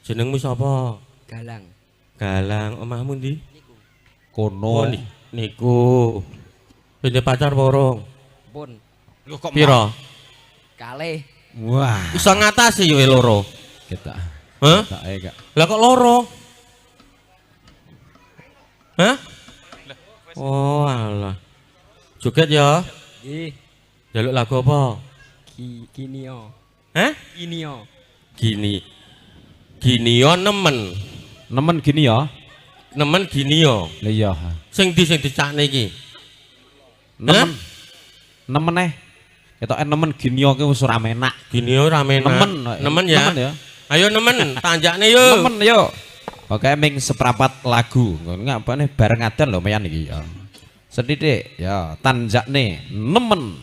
Jenengmu sapa? Galang. Galang. Omahmu ndi? Kono. Niku. Punya pacar porong. Pun. Piro? Kalih. Wah. Iso ngatasi yo loro. Kita. Hah? Kak. Lah kok loro? Hah? Oh alah. Joget ya. Nggih. Jaluk lagu apa? Kinio. Hah? Kinio. Gini yo nemen. Nemen gini ya. Nemen gini yo. Lah iya. Sing dicakne iki. Nemen. Nemen Ketoke nemen gini ya ki wis ora enak. Gini yo rame. Nemen ya. Nemen ya. Ayo nemen, tanjakne yo. Nemen yo. Oke ming seprapat lagu. Ngapane bareng adan lho meyan iki ya. Sedidik ya tanjakne nemen.